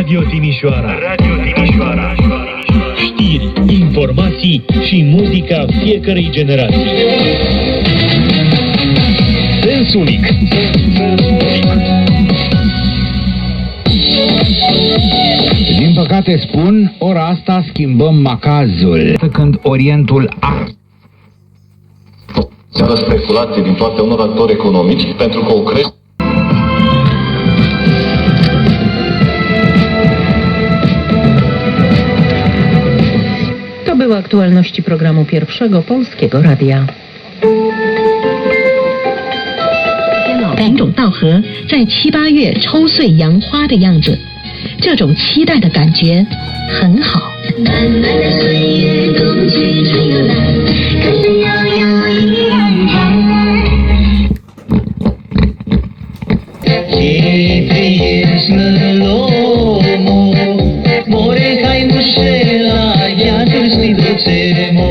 Radio Timișoara. Radio Timișoara. Știri, informații și muzica fiecărei generații. Sens unic. Din păcate spun, ora asta schimbăm macazul. Când Orientul Seară speculații din partea unor actori economici pentru că o crește. To były aktualności programu Pierwszego Polskiego Radia. 感种稻禾在7、8月抽穗扬花的样子，这种期待的感觉很好。漫漫的岁月，冬去春又来，跟着悠悠一样看。Morekai nu shela, ya tu sti do cemo.